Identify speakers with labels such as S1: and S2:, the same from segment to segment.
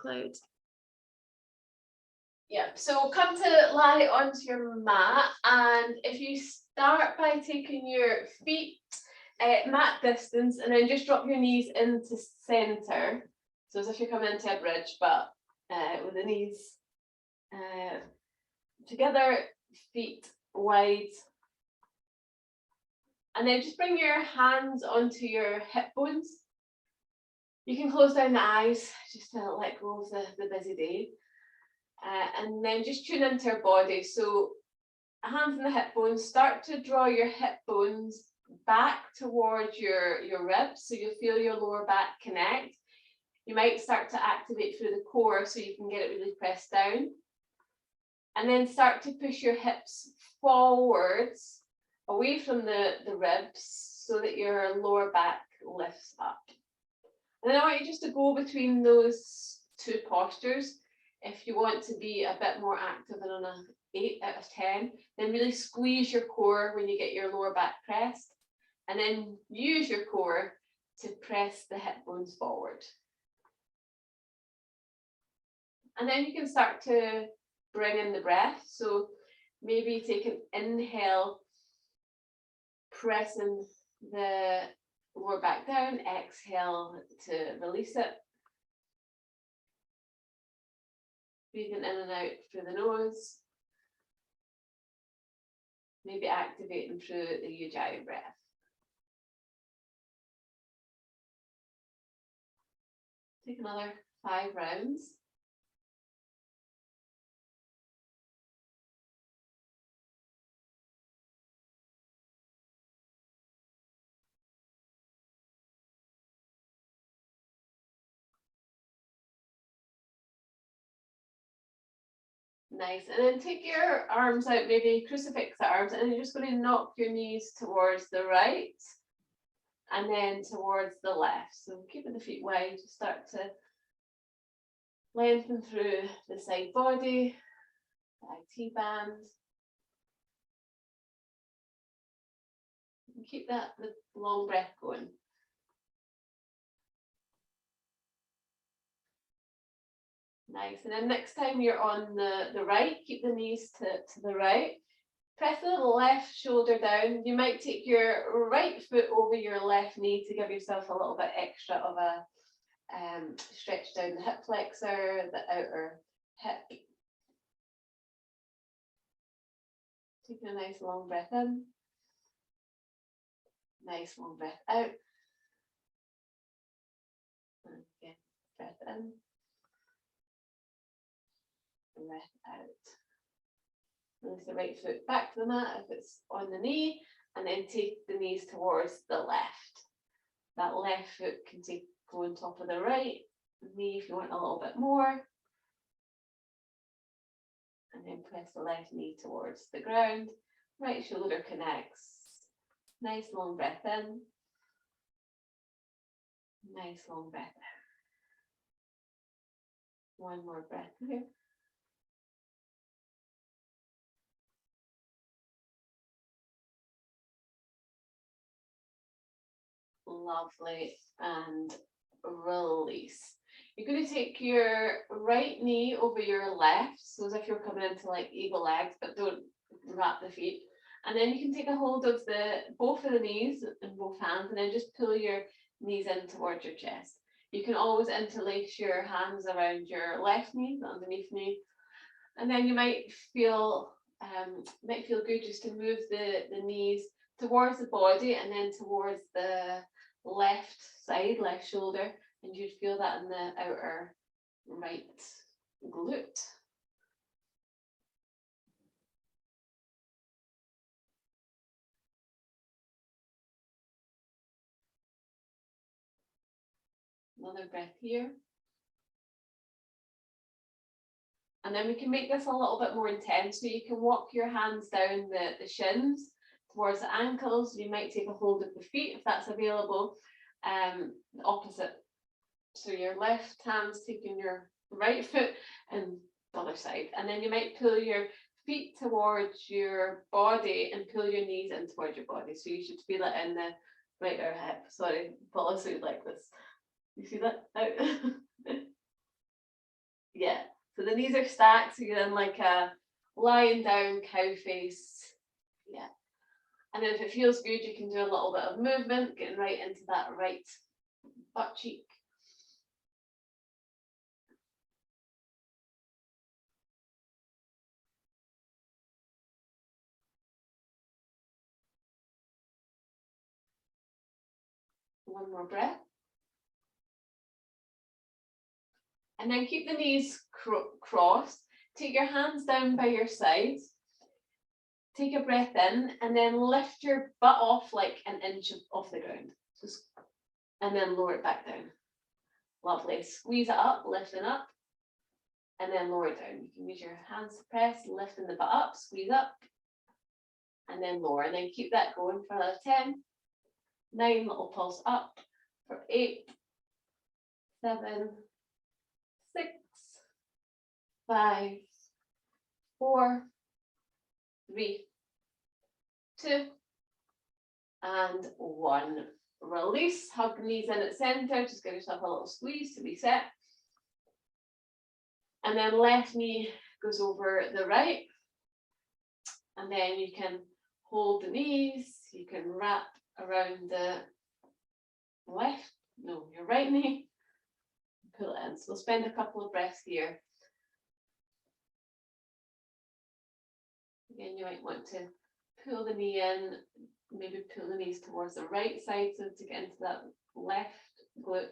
S1: cloud.
S2: Yep, so we'll come to lie onto your mat, and if you start by taking your feet mat distance and then just drop your knees into center, so as if you're coming into a bridge, but with the knees together, feet wide, and then just bring your hands onto your hip bones. You can close down the eyes just to let go of the busy day. And then just tune into your body. So hands on the hip bones, start to draw your hip bones back towards your ribs, so you feel your lower back connect. You might start to activate through the core so you can get it really pressed down. And then start to push your hips forwards, away from the ribs, so that your lower back lifts up. And then I want you just to go between those two postures. If you want to be a bit more active and on an 8 out of 10, then really squeeze your core when you get your lower back pressed, and then use your core to press the hip bones forward. And then you can start to bring in the breath. So maybe take an inhale, pressing the lower back down, exhale to release it. Breathing in and out through the nose. Maybe activating through the Ujjayi breath. Take another 5 rounds. Nice, and then take your arms out, maybe crucifix the arms, and you're just going to knock your knees towards the right and then towards the left. So keeping the feet wide, just start to lengthen through the side body, the IT band. And keep that the long breath going. Nice, and then next time you're on the right, keep the knees to the right. Press the left shoulder down. You might take your right foot over your left knee to give yourself a little bit extra of a stretch down the hip flexor, the outer hip. Taking a nice long breath in. Nice long breath out. And again, breath in. Breath out. Release the right foot back to the mat if it's on the knee, and then take the knees towards the left. That left foot can go on top of the right knee if you want a little bit more. And then press the left knee towards the ground. Right shoulder connects. Nice long breath in. Nice long breath out. One more breath here. Lovely, and release. You're going to take your right knee over your left, so as if you're coming into like eagle legs, but don't wrap the feet. And then you can take a hold of both of the knees in both hands, and then just pull your knees in towards your chest. You can always interlace your hands around your left knee, the underneath knee, and then you might feel good just to move the knees towards the body and then towards the left side, left shoulder, and you'd feel that in the outer right glute. Another breath here. And then we can make this a little bit more intense. So you can walk your hands down the shins towards the ankles. You might take a hold of the feet if that's available. The opposite. So your left hand's taking your right foot and the other side. And then you might pull your feet towards your body and pull your knees in towards your body. So you should feel it in the right outer hip. Sorry, follow suit like this. You see that out? Yeah, so the knees are stacked, so you're in like a lying down cow face. Yeah. And then if it feels good, you can do a little bit of movement, getting right into that right butt cheek. One more breath. And then keep the knees crossed. Take your hands down by your sides. Take a breath in and then lift your butt off like an inch off the ground. And then lower it back down. Lovely. Squeeze it up, lifting up, and then lower it down. You can use your hands to press, lifting the butt up, squeeze up, and then lower. And then keep that going for another 10, 9, little pulse up for 8, 7, 6, 5, 4, 3, 2, and 1. Release, hug the knees in at center, just give yourself a little squeeze to reset. And then left knee goes over the right. And then you can hold the knees, you can wrap around the your right knee, pull it in. So we'll spend a couple of breaths here. Again, you might want to pull the knee in, maybe pull the knees towards the right side so to get into that left glute.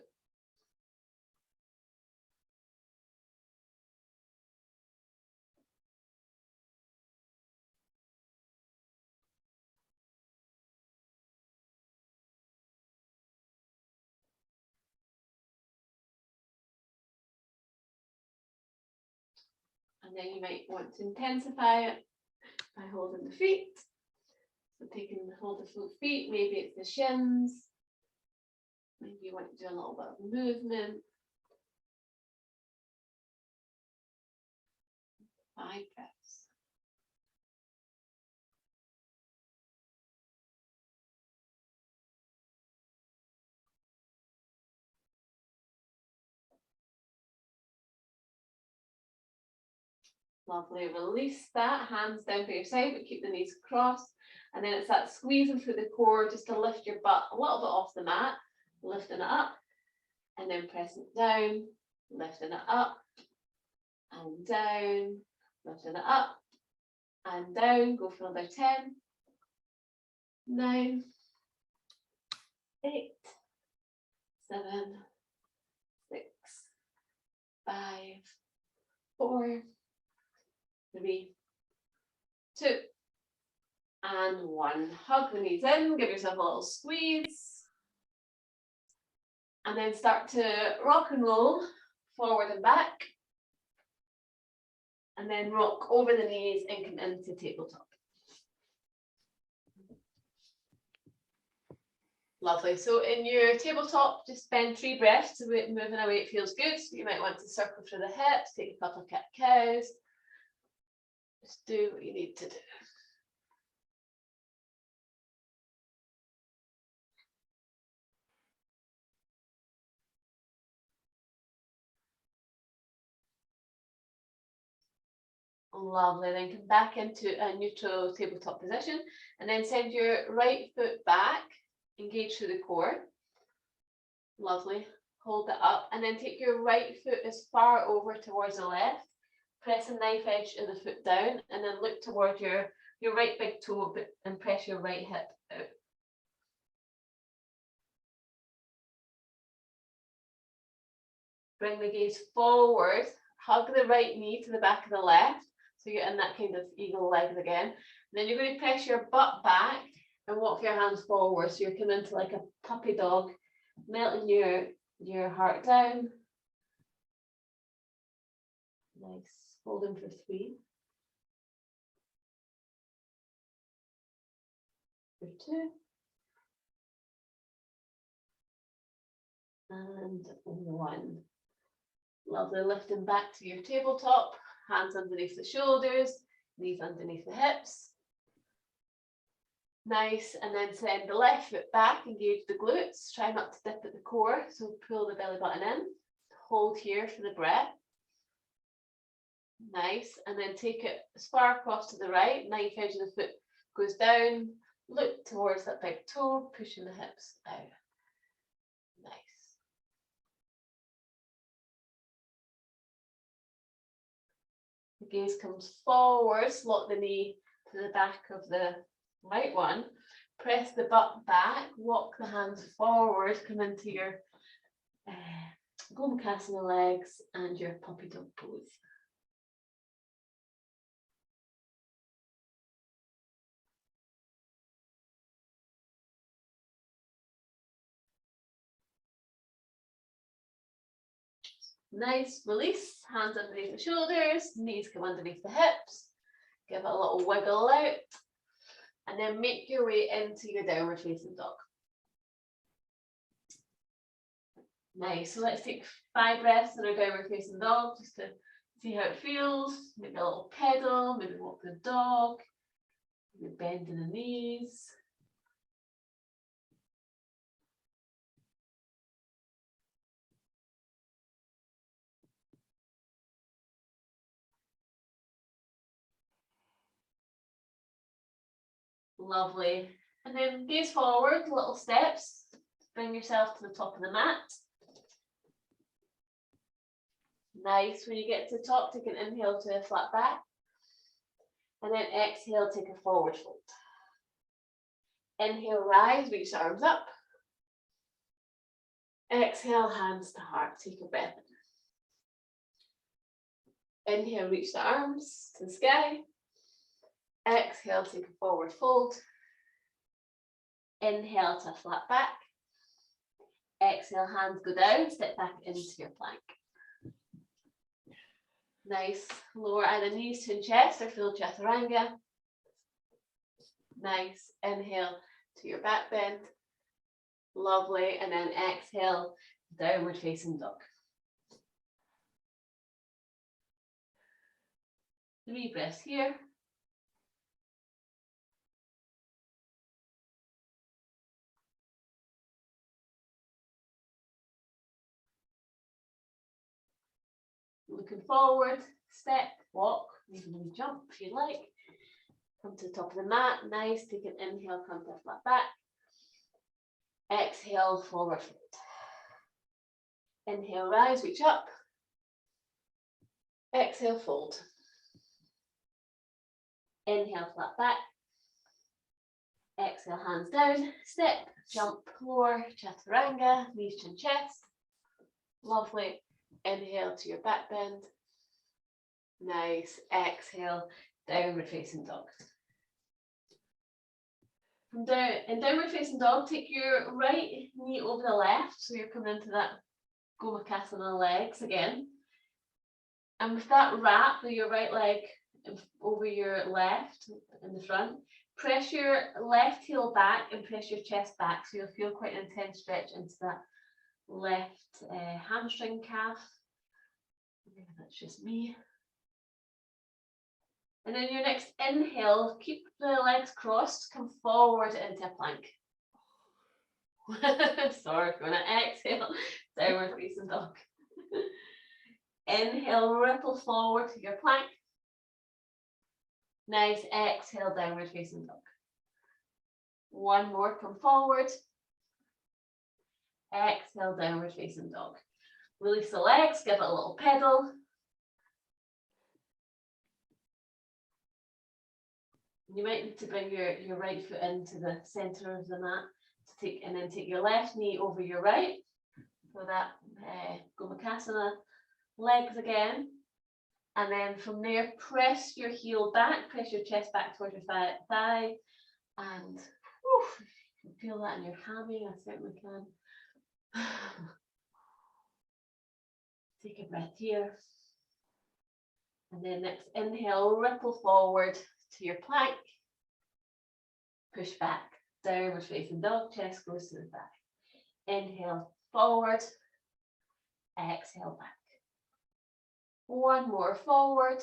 S2: And then you might want to intensify it by holding the feet. So taking hold of the feet, maybe it's the shins. Maybe you want to do a little bit of movement. 5 breaths. Lovely. Release that, hands down by your side, but keep the knees crossed. And then it's that squeezing through the core just to lift your butt a little bit off the mat, lifting it up, and then pressing it down, lifting it up, and down, lifting it up, and down. Go for another 10, 9, 8, 7, 6, 5, 4, 3, 2, and 1. Hug the knees in, give yourself a little squeeze. And then start to rock and roll forward and back. And then rock over the knees and come into tabletop. Lovely. So in your tabletop, just spend 3 breaths. So moving away, it feels good. So you might want to circle through the hips, take a couple of cat-cows. Just do what you need to do. Lovely. Then come back into a neutral tabletop position and then send your right foot back, engage through the core. Lovely. Hold it up and then take your right foot as far over towards the left. Press the knife edge of the foot down and then look toward your right big toe and press your right hip out. Bring the gaze forward, hug the right knee to the back of the left. So you're in that kind of eagle legs again. And then you're going to press your butt back and walk your hands forward. So you're coming into like a puppy dog, melting your heart down. Nice. Holding for 3. For 2. And 1. Lovely. Lifting back to your tabletop. Hands underneath the shoulders, knees underneath the hips. Nice, and then send the left foot back, engage the glutes, try not to dip at the core, so pull the belly button in, hold here for the breath. Nice. And then take it as far across to the right. Knife edge of the foot goes down. Look towards that big toe, pushing the hips out. Nice. The gaze comes forward, slot the knee to the back of the right one. Press the butt back, walk the hands forward, come into your Gomakasana legs and your puppy dog pose. Nice, release, hands underneath the shoulders, knees come underneath the hips. Give it a little wiggle out. And then make your way into your downward facing dog. Nice, so let's take 5 breaths in our downward facing dog just to see how it feels. Maybe a little pedal, maybe walk the dog, maybe bend in the knees. Lovely. And then gaze forward, little steps. Bring yourself to the top of the mat. Nice. When you get to the top, take an inhale to a flat back. And then exhale, take a forward fold. Inhale, rise, reach the arms up. Exhale, hands to heart. Take a breath in. Inhale, reach the arms to the sky. Exhale, take a forward fold. Inhale to a flat back. Exhale, hands go down, step back into your plank. Nice. Lower either knees to chest or full chaturanga. Nice. Inhale to your back bend. Lovely. And then exhale, downward facing dog. 3 breaths here. Looking forward, step, walk, even jump if you like. Come to the top of the mat, nice. Take an inhale, come to a flat back. Exhale, forward fold. Inhale, rise, reach up. Exhale, fold. Inhale, flat back. Exhale, hands down, step, jump, lower, chaturanga, knees to chest. Lovely. Inhale to your back bend. Nice. Exhale, downward facing dog. From in downward facing dog, take your right knee over the left, so you're coming into that Gomakasana legs again. And with that wrap with your right leg over your left in the front, press your left heel back and press your chest back, so you'll feel quite an intense stretch into that left hamstring calf. Maybe that's just me. And then your next inhale, keep the legs crossed, come forward into a plank. Sorry, if you want to exhale, downward facing dog. Inhale, ripple forward to your plank. Nice. Exhale, downward facing dog. One more, come forward. Exhale, downward facing dog. Release the legs, give it a little pedal. You might need to bring your right foot into the center of the mat to and then take your left knee over your right for that Gomakasana legs again. And then from there, press your heel back, press your chest back towards your thigh, and you can feel that in your hammy. I certainly can. Take a breath here. And then next inhale, ripple forward to your plank. Push back, downward facing dog, chest goes to the back. Inhale, forward. Exhale, back. One more, forward.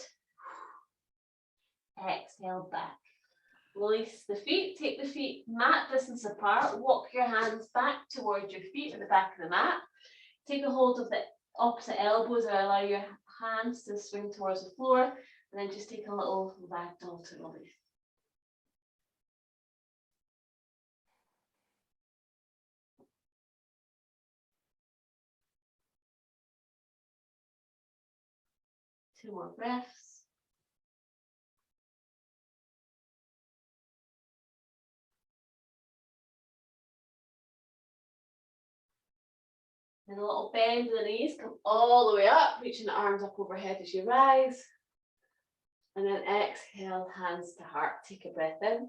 S2: Exhale, back. Release the feet, take the feet mat distance apart, walk your hands back towards your feet at the back of the mat. Take a hold of the opposite elbows or allow your hands to swing towards the floor, and then just take a little ragdoll to release. Two more breaths. And a little bend in the knees, come all the way up, reaching the arms up overhead as you rise. And then exhale, hands to heart. Take a breath in.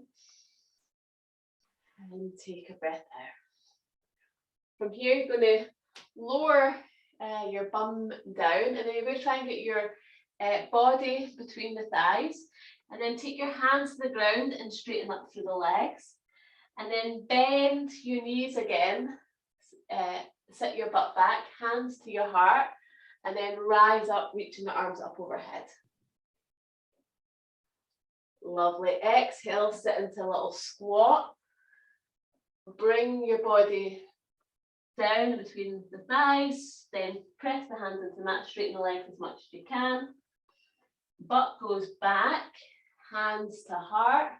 S2: And take a breath out. From here, you're going to lower your bum down, and then you're going to try and get your body between the thighs. And then take your hands to the ground and straighten up through the legs. And then bend your knees again. Sit your butt back, hands to your heart, and then rise up, reaching the arms up overhead. Lovely. Exhale, sit into a little squat. Bring your body down between the thighs, then press the hands into the mat, straighten the legs as much as you can. Butt goes back, hands to heart.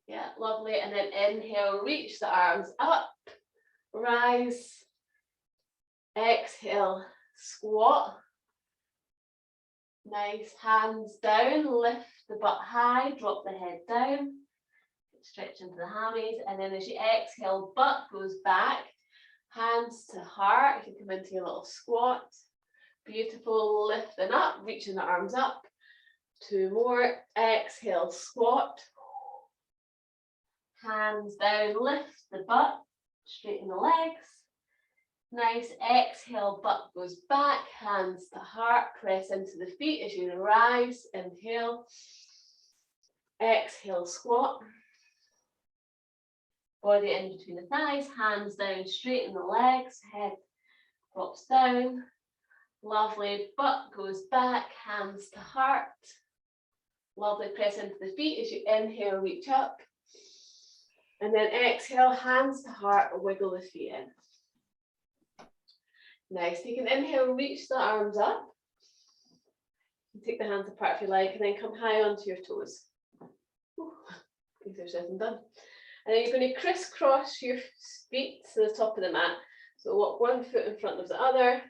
S2: Yeah, lovely. And then inhale, reach the arms up. Rise, exhale, squat. Nice, hands down, lift the butt high, drop the head down, stretch into the hammies, and then as you exhale, butt goes back, hands to heart. You can come into your little squat. Beautiful, lifting up, reaching the arms up. Two more, exhale, squat. Hands down, lift the butt. Straighten the legs. Nice, exhale, butt goes back, hands to heart, press into the feet as you rise, inhale, exhale, squat. Body in between the thighs, hands down, straighten the legs, head drops down. Lovely, butt goes back, hands to heart. Lovely, press into the feet as you inhale, reach up. And then exhale, hands to heart, wiggle the feet in. Nice. Take an inhale, reach the arms up. Take the hands apart if you like, and then come high onto your toes. Easier said than done. And then you're going to crisscross your feet to the top of the mat. So walk one foot in front of the other.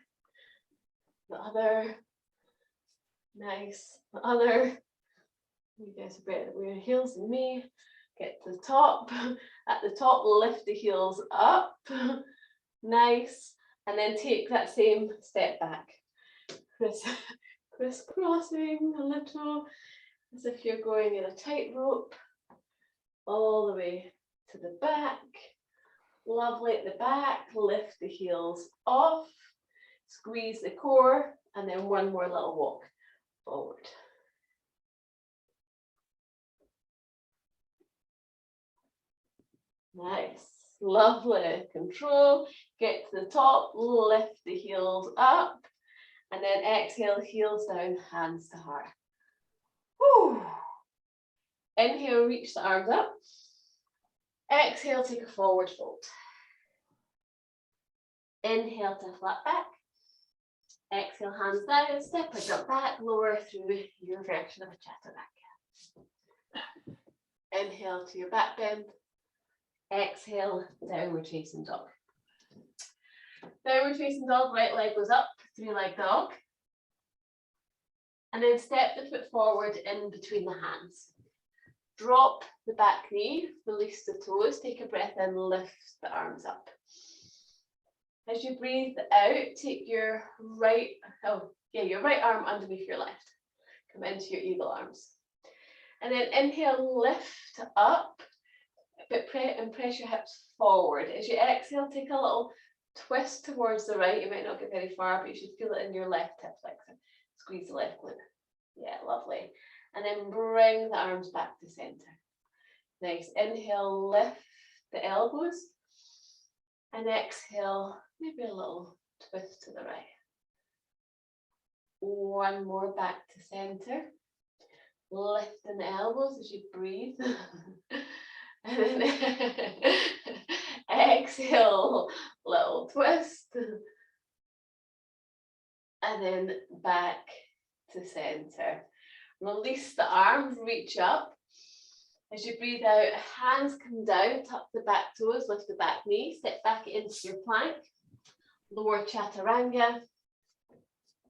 S2: Nice. The other. You guys are better at wearing heels than me. Get to the top. At the top, lift the heels up. Nice. And then take that same step back. Crisscrossing a little, as if you're going in a tightrope. All the way to the back. Lovely at the back. Lift the heels off. Squeeze the core. And then one more little walk forward. Nice, lovely, control, get to the top, lift the heels up, and then exhale, heels down, hands to heart. Whew. Inhale, reach the arms up. Exhale, take a forward fold. Inhale to flat back. Exhale, hands down, step or jump back, lower through your version of a Chatterback. Inhale to your back bend. Exhale, downward facing dog. Downward facing dog, right leg goes up, three-leg dog. And then step the foot forward in between the hands. Drop the back knee, release the toes, take a breath in, lift the arms up. As you breathe out, take your right arm underneath your left. Come into your eagle arms. And then inhale, lift up. But press your hips forward. As you exhale, take a little twist towards the right. You might not get very far, but you should feel it in your left hip flexor. Squeeze the left glute. Yeah, lovely. And then bring the arms back to center. Nice. Inhale, lift the elbows. And exhale, maybe a little twist to the right. One more back to center. Lifting the elbows as you breathe. And then exhale, little twist. and then back to center. Release the arms, reach up. As you breathe out, hands come down, tuck the back toes, lift the back knee, step back into your plank, lower chaturanga.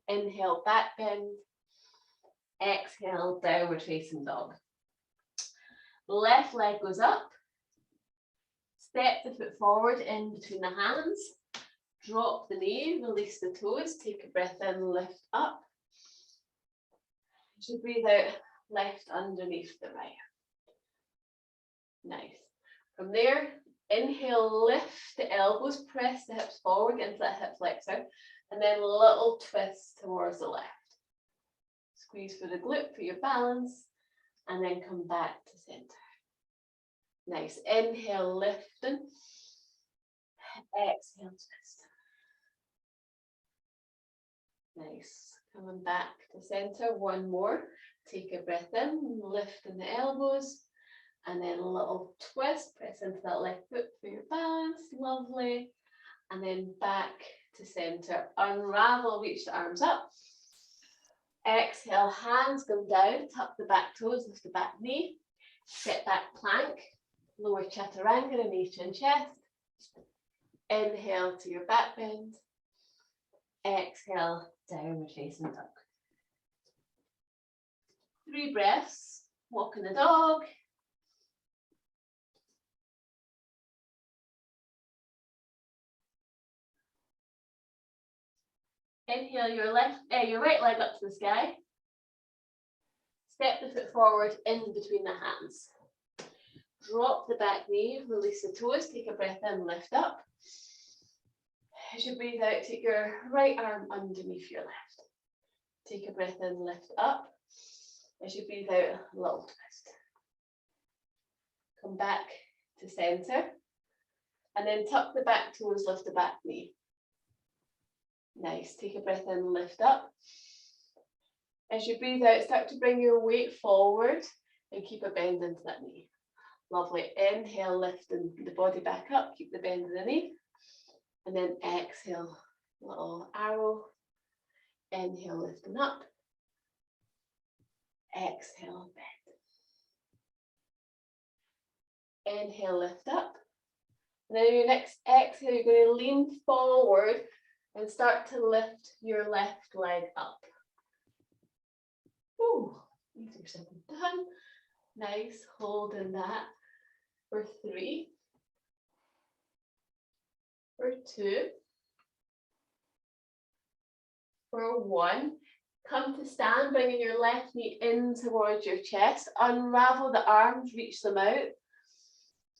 S2: Inhale, back bend. Exhale, downward facing dog. Left leg goes up. Step the foot forward in between the hands. Drop the knee, release the toes, take a breath in, lift up. As you breathe out, left underneath the right. Nice. From there, inhale, lift the elbows, press the hips forward, get into that hip flexor, and then little twist towards the left. Squeeze for the glute for your balance, and then come back to center. Nice. Inhale, lifting. Exhale, twist. Nice. Coming back to center. One more. Take a breath in, lifting the elbows, and then a little twist. Press into that left foot for your balance. Lovely. And then back to center. Unravel, reach the arms up. Exhale, hands come down, tuck the back toes, lift the back knee. Step back plank, lower chaturanga, knees to chest. Inhale to your back bend. Exhale, downward facing dog. 3 breaths, walking the dog. Inhale your right leg up to the sky. Step the foot forward in between the hands. Drop the back knee, release the toes, take a breath in, lift up. As you breathe out, take your right arm underneath your left. Take a breath in, lift up. As you breathe out, a little twist. Come back to center. And then tuck the back toes, lift the back knee. Nice. Take a breath in, lift up. As you breathe out, start to bring your weight forward and keep a bend into that knee. Lovely. Inhale, lifting the body back up, keep the bend in the knee. And then exhale, little arrow. Inhale, lifting up. Exhale, bend. Inhale, lift up. And then your next exhale, you're going to lean forward and start to lift your left leg up. Ooh, easy said and done. Nice, holding that for 3, for 2, for 1. Come to stand, bringing your left knee in towards your chest. Unravel the arms, reach them out.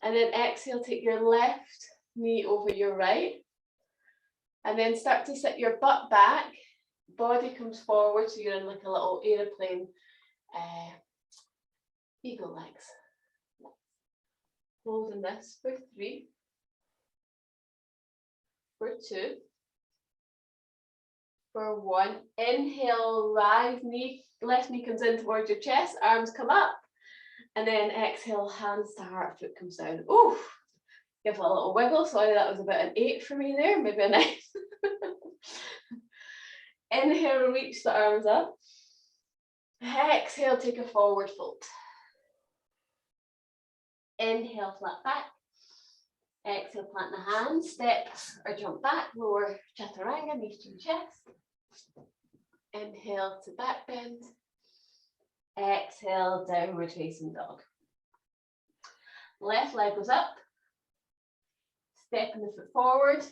S2: And then exhale, take your left knee over your right. And then start to sit your butt back. Body comes forward, so you're in like a little aeroplane eagle legs. Holding this for 3, for 2, for 1. Inhale, rise, left knee comes in towards your chest, arms come up. And then exhale, hands to heart, foot comes down. Ooh, give it a little wiggle. Sorry, that was about an 8 for me there, maybe a 9. Inhale, reach the arms up. Exhale, take a forward fold. Inhale, flat back. Exhale, plant the hands, step or jump back, lower chaturanga, knees to chest. Inhale to back bend. Exhale, downward facing dog. Left leg goes up. Stepping the foot forward.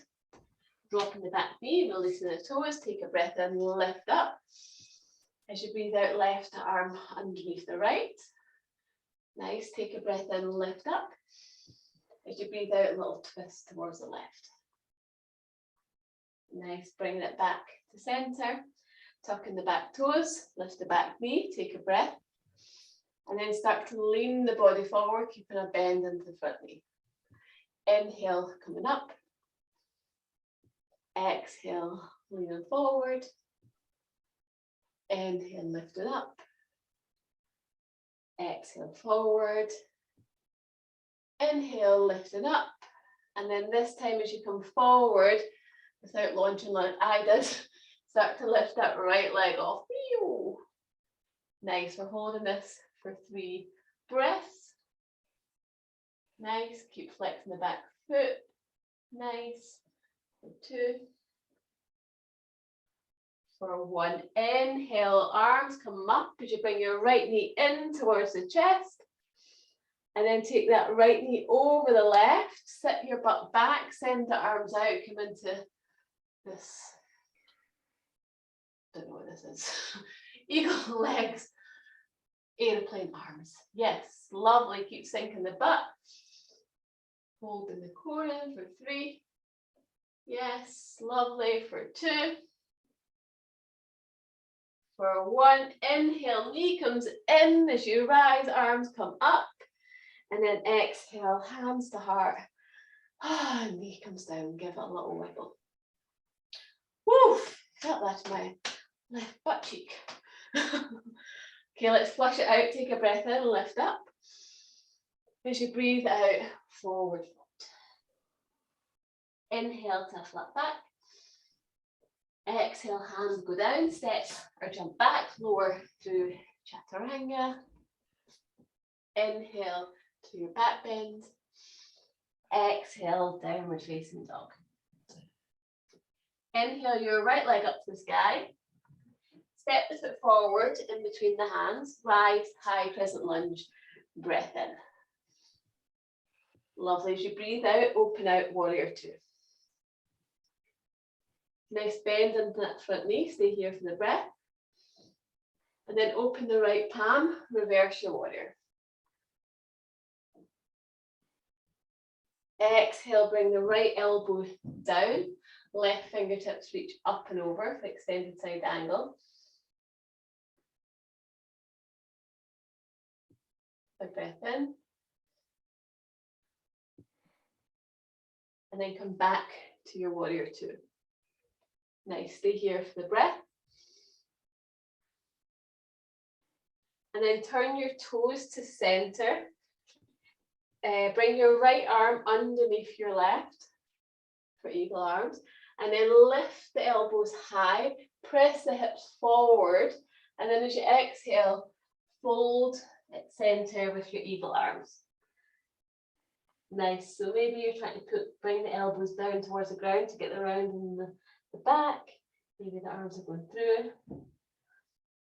S2: Dropping the back knee, releasing the toes. Take a breath in, lift up. As you breathe out, left arm underneath the right. Nice, take a breath in, lift up. As you breathe out, a little twist towards the left. Nice, bringing it back to center. Tuck in the back toes, lift the back knee, take a breath. And then start to lean the body forward, keeping a bend into the front knee. Inhale, coming up. Exhale, leaning forward. Inhale, lifting up. Exhale, forward. Inhale, lifting up. And then this time as you come forward, without launching like I did, Start to lift that right leg off. Nice, we're holding this for 3 breaths. Nice, keep flexing the back foot. Nice, for 2. For 1, inhale, arms come up as you bring your right knee in towards the chest. And then take that right knee over the left, sit your butt back, send the arms out, come into this, don't know what this is, eagle legs, airplane arms. Yes, lovely, keep sinking the butt. Hold in the corner for 3. Yes, lovely, for 2. For 1, inhale, knee comes in as you rise, arms come up. And then exhale, hands to heart. Knee comes down, give it a little wiggle. Woo, felt that in my left butt cheek. Okay, let's flush it out, take a breath in, lift up. As you breathe out, forward fold. Inhale to flat back. Exhale, hands go down, step or jump back, lower through chaturanga. Inhale to your back bend. Exhale, downward facing dog. Inhale your right leg up to the sky. Step the foot forward in between the hands. Rise, high crescent lunge, breath in. Lovely, as you breathe out, open out, warrior 2. Nice bend into that front knee, stay here for the breath. And then open the right palm, reverse your warrior. Exhale, bring the right elbow down, left fingertips reach up and over for extended side angle. Big breath in. And then come back to your warrior 2. Nice, stay here for the breath. And then turn your toes to center. Bring your right arm underneath your left for eagle arms. And then lift the elbows high, press the hips forward. And then as you exhale, fold at center with your eagle arms. Nice, so maybe you're trying to bring the elbows down towards the ground to get the round in the back. Maybe the arms are going through.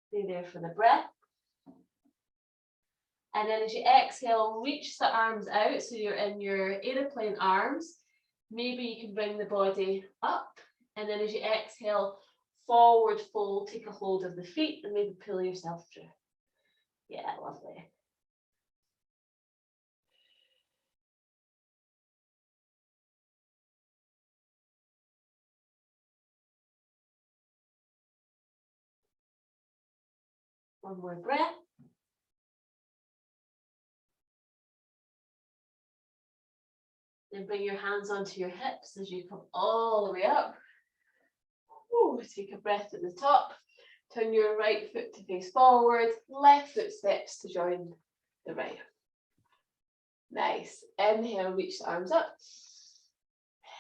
S2: Stay there for the breath. And then as you exhale, reach the arms out so you're in your aeroplane arms. Maybe you can bring the body up. And then as you exhale, forward fold, take a hold of the feet and maybe pull yourself through. Yeah, lovely. One more breath. Then bring your hands onto your hips as you come all the way up. Ooh, take a breath at the top. Turn your right foot to face forward. Left foot steps to join the right. Nice. Inhale, reach the arms up.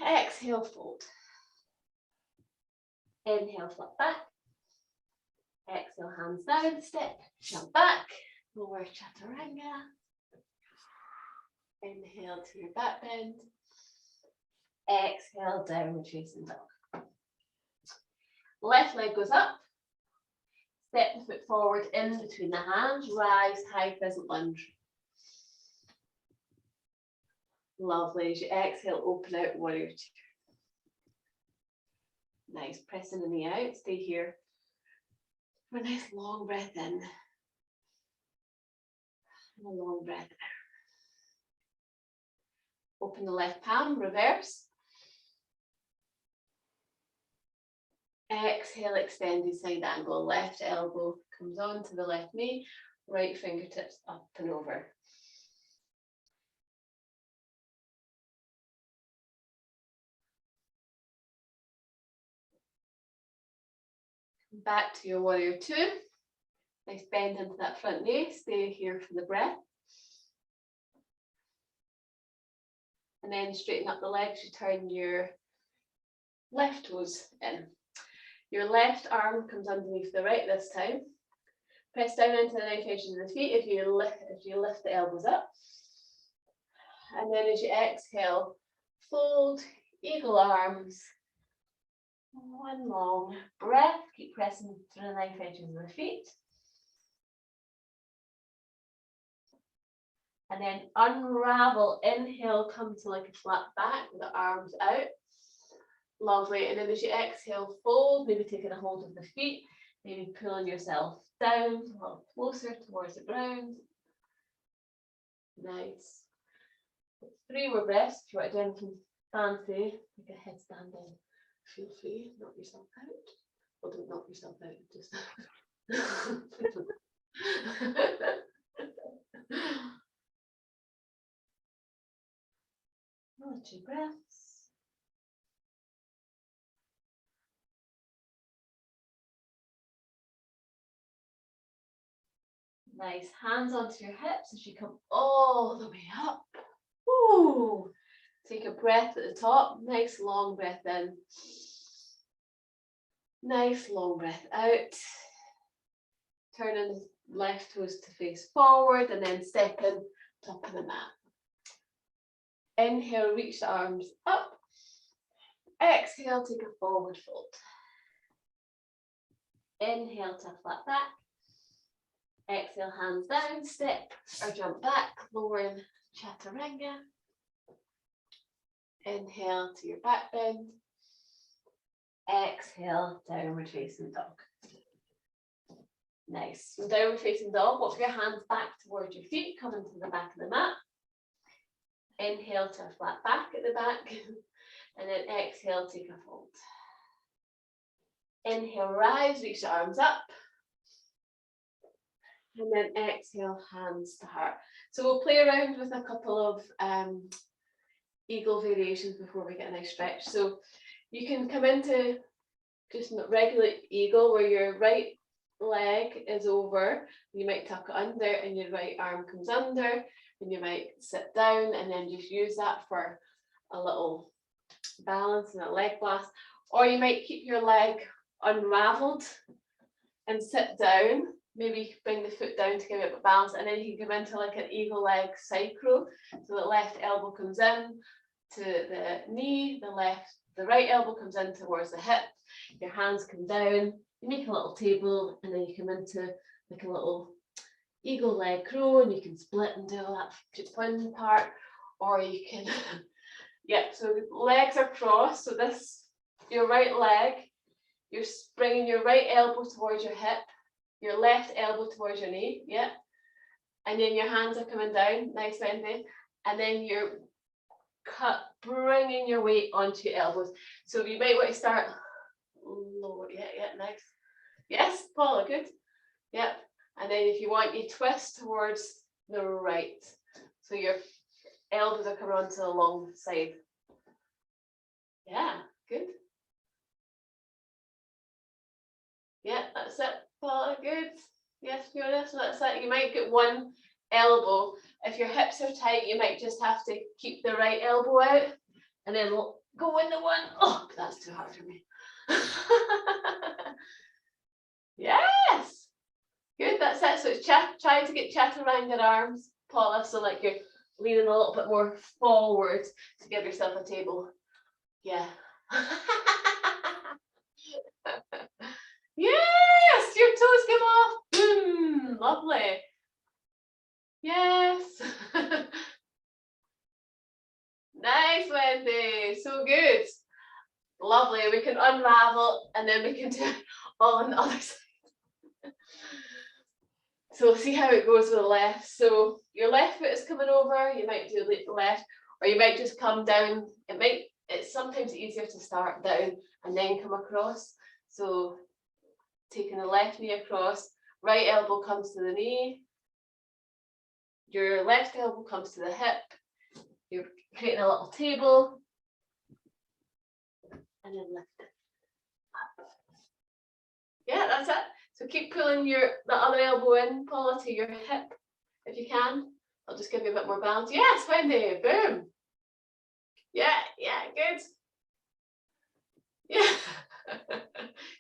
S2: Exhale, fold. Inhale, flat back. Exhale, hands down, step, jump back, lower chaturanga. Inhale to your back bend. Exhale, downward facing dog. Left leg goes up. Step the foot forward in between the hands. Rise, high crescent lunge. Lovely. As you exhale, open out, warrior 2. Nice. Pressing the knee out. Stay here for a nice long breath in. And a long breath out. Open the left palm, reverse. Exhale, extended side angle. Left elbow comes onto the left knee. Right fingertips up and over. Back to your warrior 2. Nice bend into that front knee. Stay here for the breath. And then straighten up the legs. You turn your left toes in. Your left arm comes underneath the right this time. Press down into the knife edges of the feet if you lift the elbows up. And then as you exhale, fold, eagle arms. One long breath. Keep pressing through the knife edges of the feet. And then unravel. Inhale, come to like a flat back with the arms out. Lovely. And then as you exhale, fold, maybe taking a hold of the feet, maybe pulling yourself down a little closer towards the ground. Nice. 3 more breaths. If you want to do anything fancy, like a headstand in, feel free, knock yourself out. Well, don't knock yourself out, just. Another 2 breaths. Nice. Hands onto your hips as you come all the way up. Ooh. Take a breath at the top. Nice long breath in. Nice long breath out. Turning the left toes to face forward and then stepping top of the mat. Inhale, reach the arms up. Exhale, take a forward fold. Inhale to a flat back. Exhale, hands down, step or jump back, lowering chaturanga. Inhale to your back bend. Exhale, downward facing dog. Nice. From downward facing dog, walk your hands back towards your feet, coming to the back of the mat. Inhale to a flat back at the back, and then exhale, take a fold. Inhale, rise, reach the arms up. And then exhale, hands to heart. So we'll play around with a couple of eagle variations before we get a nice stretch. So you can come into just regular eagle where your right leg is over. You might tuck it under and your right arm comes under, and you might sit down and then just use that for a little balance and a leg blast. Or you might keep your leg unraveled and sit down. Maybe bring the foot down to give it a balance, and then you can come into like an eagle leg cycro. So the left elbow comes in to the knee, the right elbow comes in towards the hip, your hands come down, you make a little table, and then you come into like a little eagle leg crow, and you can split and do all that fun part, or you can, so the legs are crossed, so this, your right leg, you're bringing your right elbow towards your hip, your left elbow towards your knee, and then your hands are coming down, nice Wendy, and then you're bringing your weight onto your elbows. So you might want to start lower, nice. Yes, Paula, good. And then if you want, you twist towards the right. So your elbows are coming onto the long side. Yeah, good. Yeah, that's it. Paula, good. Yes, Fiona, so that's it. You might get one elbow. If your hips are tight, you might just have to keep the right elbow out and then go in the one. Oh, that's too hard for me. Yes. Good, that's it. So it's try to get chaturanga arms, Paula, so like you're leaning a little bit more forward to give yourself a table. Yeah. Yes, your toes come off. Boom, lovely. Yes. Nice, Wendy. So good. Lovely. We can unravel and then we can do it all on the other side. So we'll see how it goes with the left. So your left foot is coming over. You might do the left, or you might just come down. It's sometimes easier to start down and then come across. So taking the left knee across, right elbow comes to the knee. Your left elbow comes to the hip. You're creating a little table. And then lift it up. Yeah, that's it. So keep pulling the other elbow in, Paula, to your hip if you can. I'll just give you a bit more balance. Yes, Wendy, boom. Yeah, good. Yeah.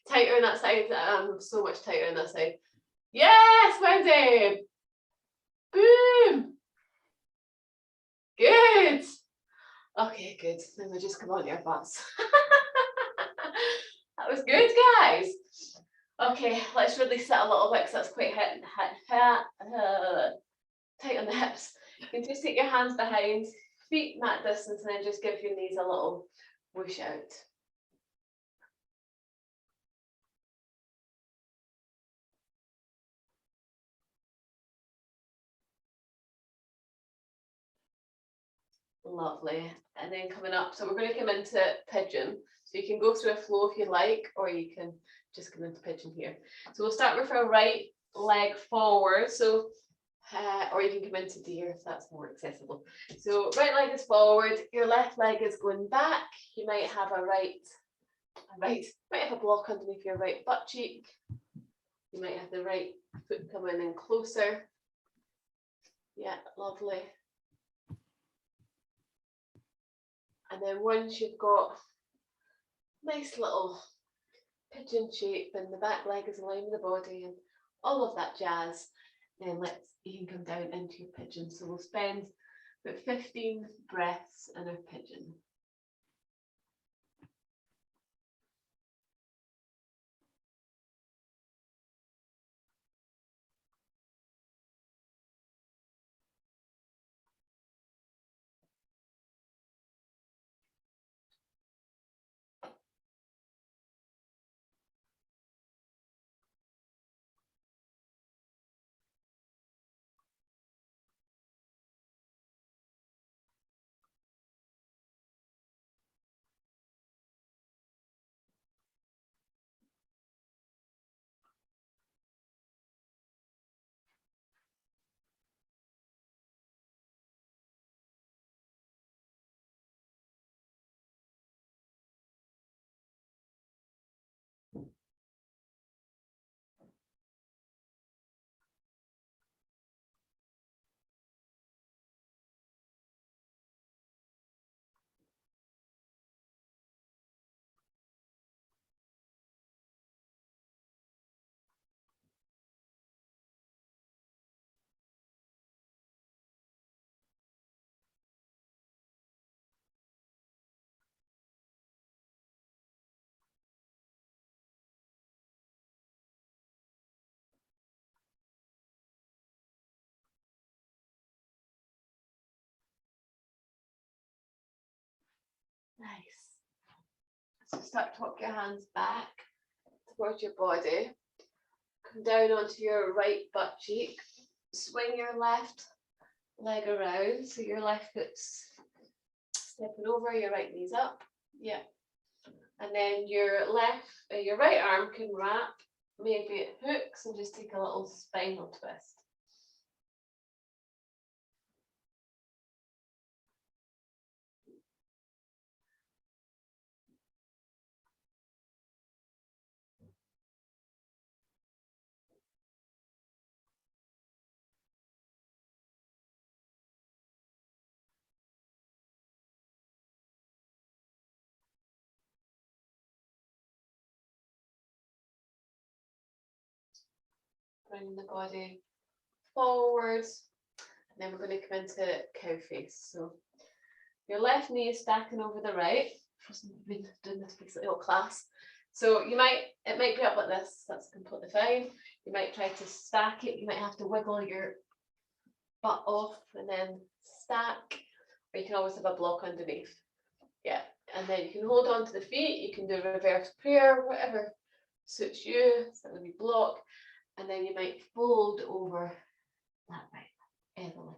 S2: Tighter on that side. So much tighter on that side. Yes, Wendy. Boom. Good. Okay, good. Then we'll just come on your butts. That was good, guys. Okay, let's release that a little bit because that's quite tight on the hips. You can just take your hands behind, feet mat distance, and then just give your knees a little whoosh out. Lovely. And then coming up, so we're going to come into pigeon. So you can go through a flow if you like, or you can just come into pigeon here. So we'll start with our right leg forward. So, or you can come into deer if that's more accessible. So right leg is forward, your left leg is going back. You might have might have a block underneath your right butt cheek. You might have the right foot coming in closer. Yeah, lovely. And then once you've got nice little pigeon shape and the back leg is in line with the body and all of that jazz, then you can come down into your pigeon. So we'll spend about 15 breaths in our pigeon. Nice. So start to walk your hands back towards your body. Come down onto your right butt cheek. Swing your left leg around. So your left foot's stepping over, your right knee's up. Yeah. And then your right arm can wrap. Maybe it hooks and just take a little spinal twist. Bring the body forwards. And then we're going to come into cow face. So your left knee is stacking over the right. I've been doing this basically all class. So it might be up like this. That's completely fine. You might try to stack it. You might have to wiggle your butt off and then stack. Or you can always have a block underneath. Yeah. And then you can hold on to the feet. You can do reverse prayer, whatever suits you. So that would be block. And then you might fold over that right heavily.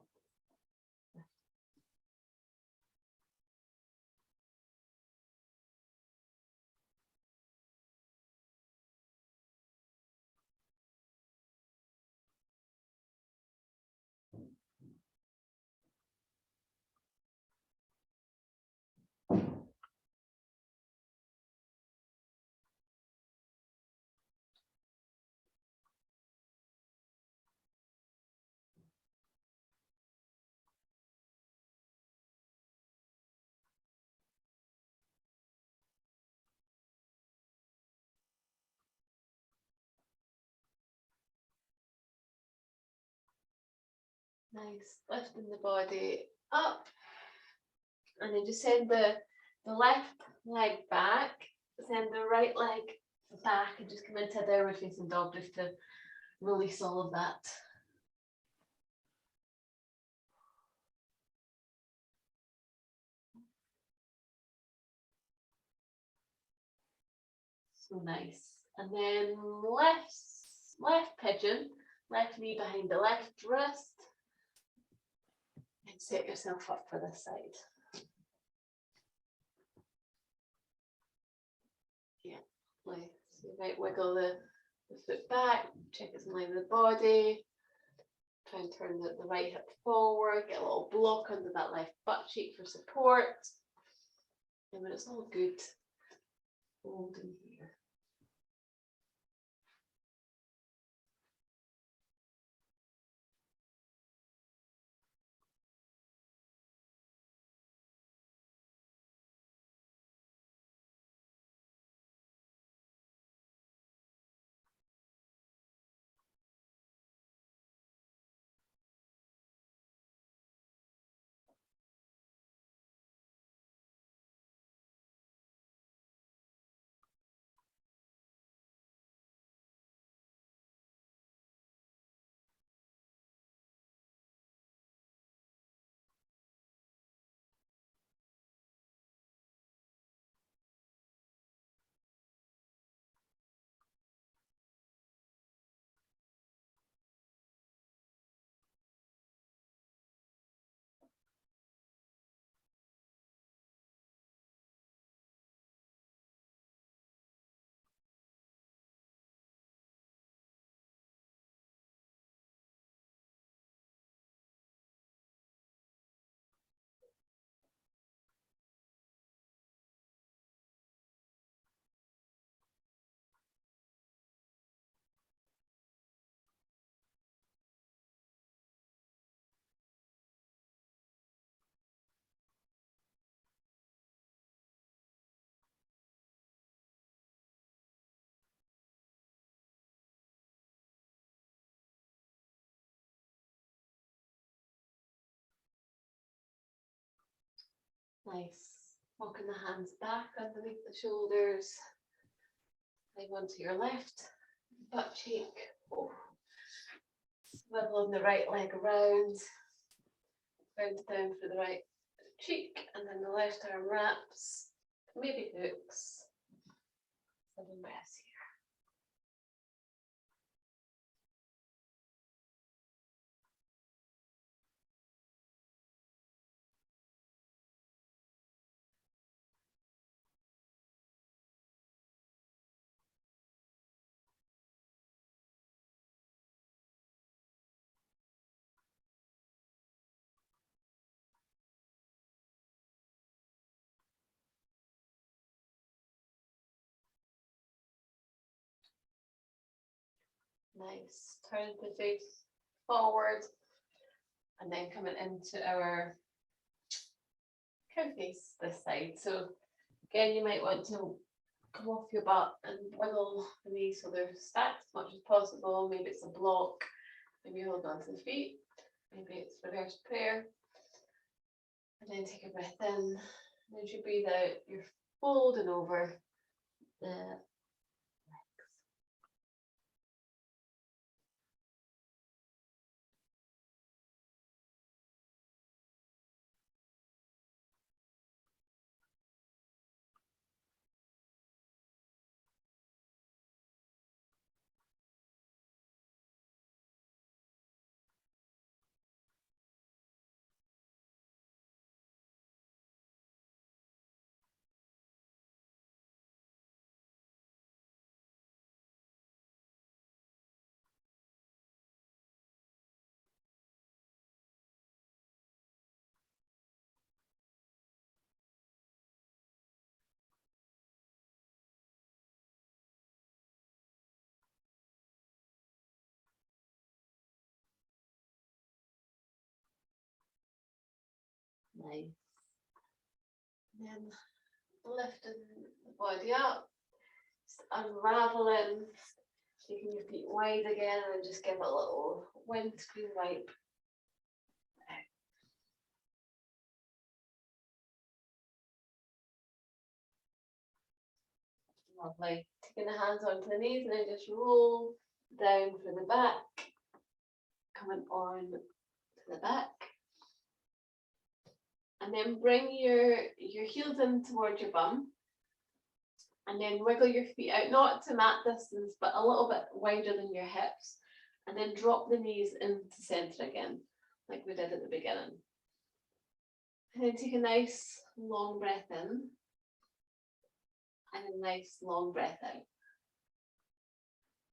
S2: Nice, lifting the body up, and then just send the left leg back, send the right leg back, and just come into a downward facing dog just to release all of that. So nice. And then left pigeon, left knee behind the left wrist, and set yourself up for this side. Yeah, so you might wiggle the foot back, check it's in line with the body. Try and turn the right hip forward, get a little block under that left butt cheek for support. And when it's all good, hold in here. Nice. Walking the hands back underneath the shoulders. Leg onto your left butt cheek. Oh. Swiveling the right leg around. Bounce down for the right cheek, and then the left arm wraps. Maybe hooks. 7 breaths here. Nice. Turn the face forward, and then coming into our cow face this side. So again, you might want to come off your butt and wiggle the knees so they're stacked as much as possible. Maybe it's a block. Maybe you hold on to the feet. Maybe it's reverse prayer. And then take a breath in. And as you breathe out, you're folding over the legs. Nice. And then lifting the body up, just unraveling, making your feet wide again, and just give a little windscreen wipe Lovely. Taking the hands onto the knees and then just roll down for the back. Coming on to the back. And then bring your heels in towards your bum. And then wiggle your feet out, not to mat distance, but a little bit wider than your hips. And then drop the knees into center again, like we did at the beginning. And then take a nice long breath in. And a nice long breath out.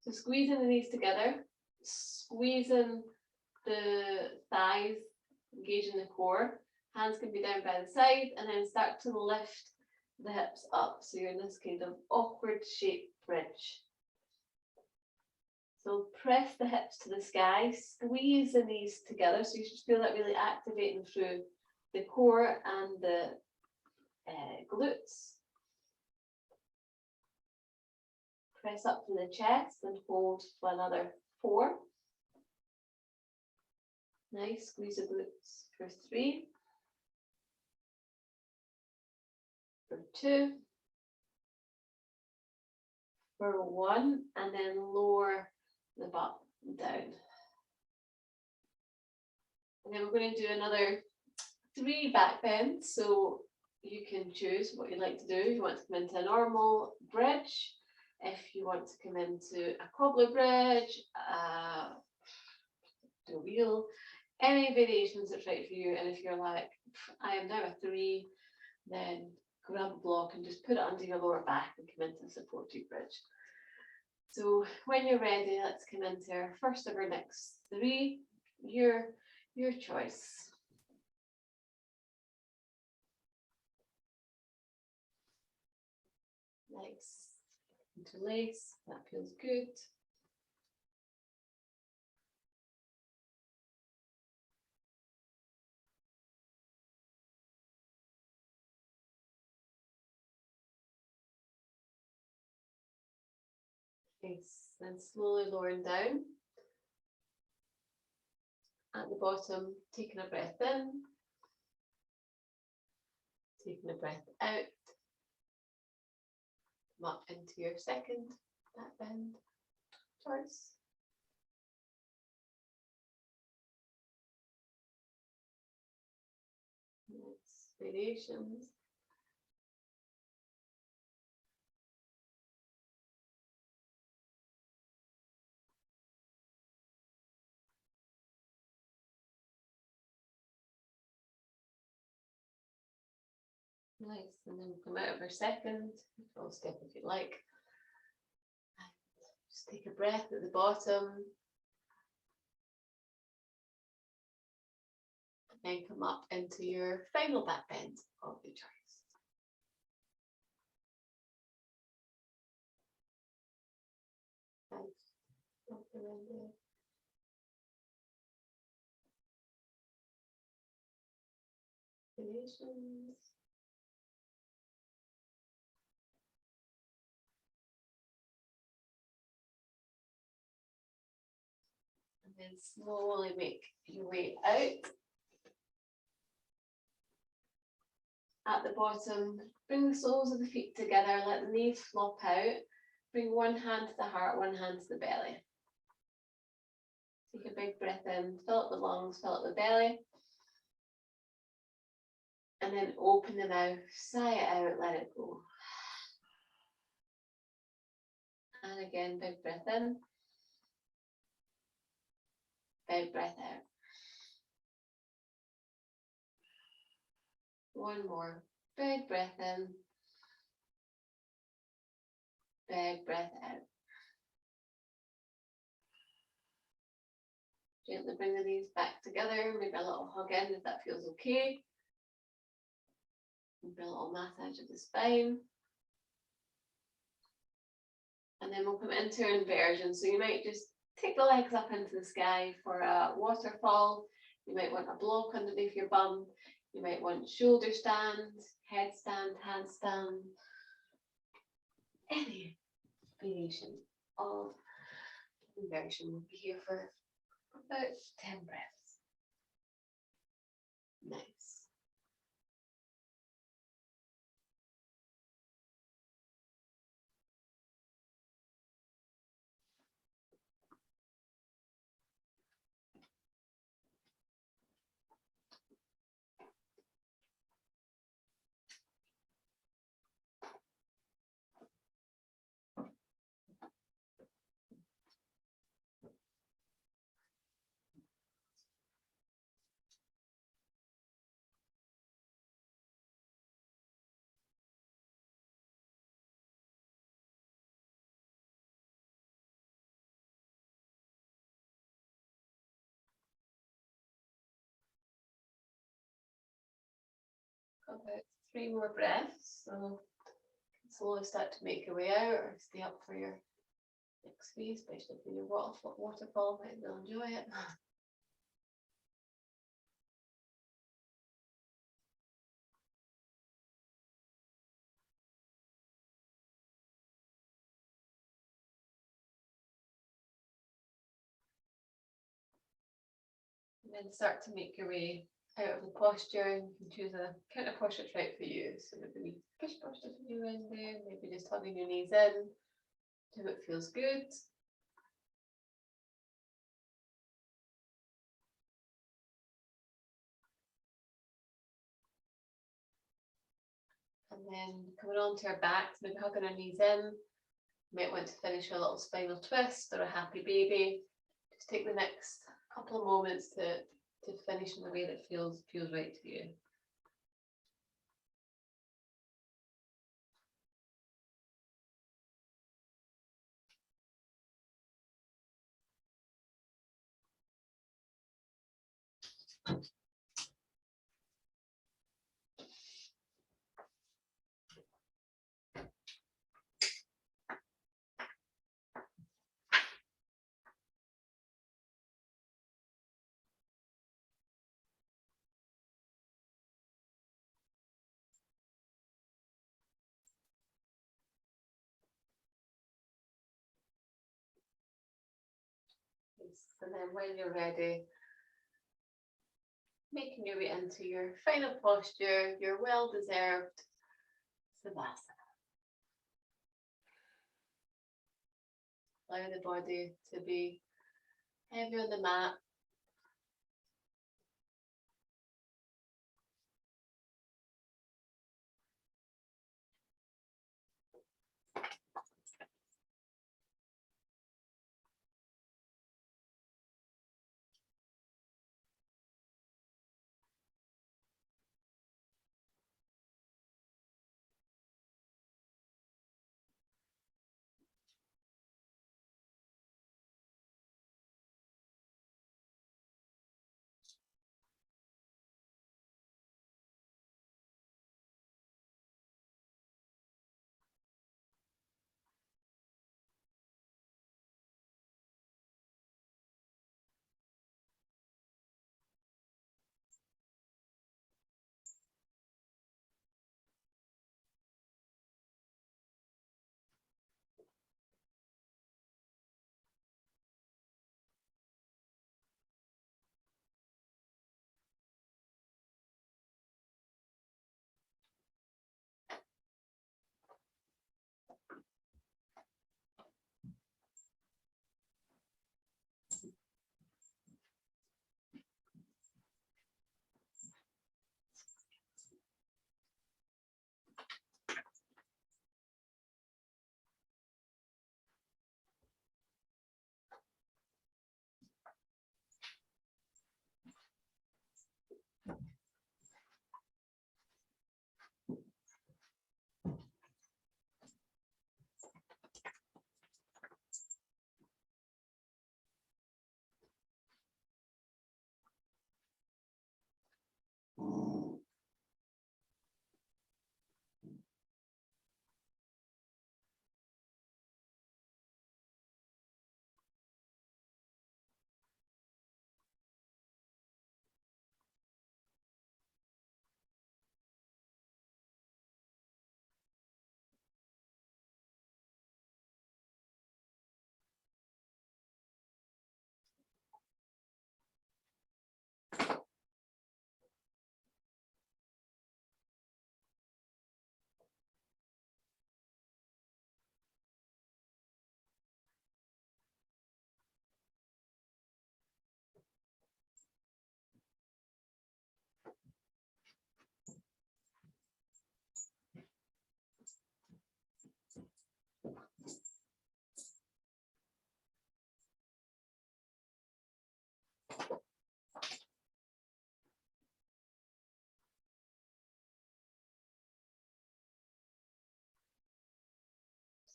S2: So squeezing the knees together, squeezing the thighs, engaging the core. Hands can be down by the side, and then start to lift the hips up. So you're in this kind of awkward shaped bridge. So press the hips to the sky, squeeze the knees together. So you should feel that really activating through the core and the glutes. Press up to the chest and hold for another 4. Nice, squeeze the glutes for 3. For 2. For 1, and then lower the butt down. And then we're going to do another 3 back bends. So you can choose what you'd like to do. If you want to come into a normal bridge, if you want to come into a cobbler bridge, do a wheel, any variations that's right for you. And if you're like, I am now a 3, then grab a block and just put it under your lower back and come into a supported bridge. So when you're ready, let's come into our first of our next 3, your choice. Nice. Interlace, that feels good. Nice. Then slowly lowering down. At the bottom, taking a breath in, taking a breath out. Come up into your second back bend choice. Nice variations. Nice, and then come out of our second, full step if you like. And just take a breath at the bottom. And then come up into your final back bend of your choice. Nice. Variations. And then slowly make your way out. At the bottom, bring the soles of the feet together, let the knees flop out. Bring one hand to the heart, one hand to the belly. Take a big breath in, fill up the lungs, fill up the belly. And then open the mouth, sigh it out, let it go. And again, big breath in. Big breath out. One more. Big breath in. Big breath out. Gently bring the knees back together, maybe a little hug in if that feels okay. Maybe a little massage of the spine. And then we'll come into inversion. So you might just take the legs up into the sky for a waterfall. You might want a block underneath your bum. You might want shoulder stand, headstand, handstand. Any variation of inversion. We'll be here for about 10 breaths. Nice. About 3 more breaths. So slowly start to make your way out or stay up for your next wee, especially if you're waterfall, might really enjoy it. And then start to make your way out of the posture. You can choose a kind of posture that's right for you. So maybe we push posture for you in there, maybe just hugging your knees in till it feels good. And then coming onto our backs, maybe hugging our knees in. You might want to finish a little spinal twist or a happy baby. Just take the next couple of moments to finish in the way that feels right to you. And then when you're ready, making your way into your final posture, your well-deserved Savasana. Allow the body to be heavy on the mat.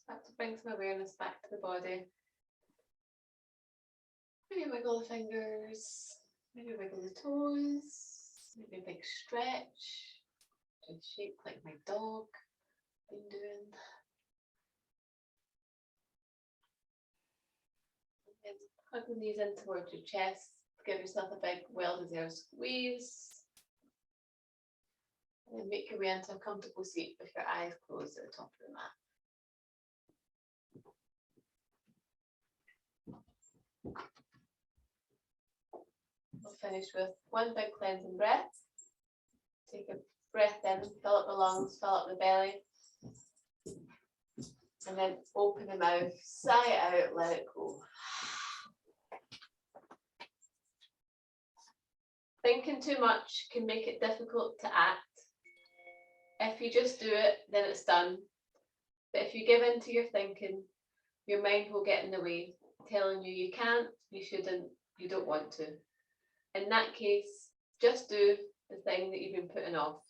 S2: Start to bring some awareness back to the body. Maybe wiggle the fingers, maybe wiggle the toes, maybe a big stretch. Just shape like my dog been doing. And hug the knees in towards your chest. Give yourself a big, well-deserved squeeze. And then make your way into a comfortable seat with your eyes closed at the top of the mat. We'll finish with one big cleansing breath. Take a breath in, fill up the lungs, fill up the belly. And then open the mouth, sigh it out, let it go. Thinking too much can make it difficult to act. If you just do it, then it's done. But if you give in to your thinking, your mind will get in the way, telling you you can't, you shouldn't, you don't want to. In that case, just do the thing that you've been putting off.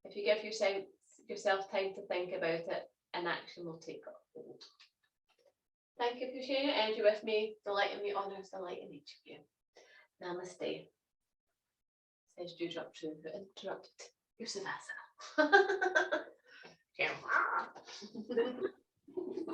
S2: If you give yourself time to think about it, an action will take hold. Thank you for sharing your energy with me, delighting me, honours the light in each of you. Namaste. Says Dewdrop True, who interrupted your Savasana.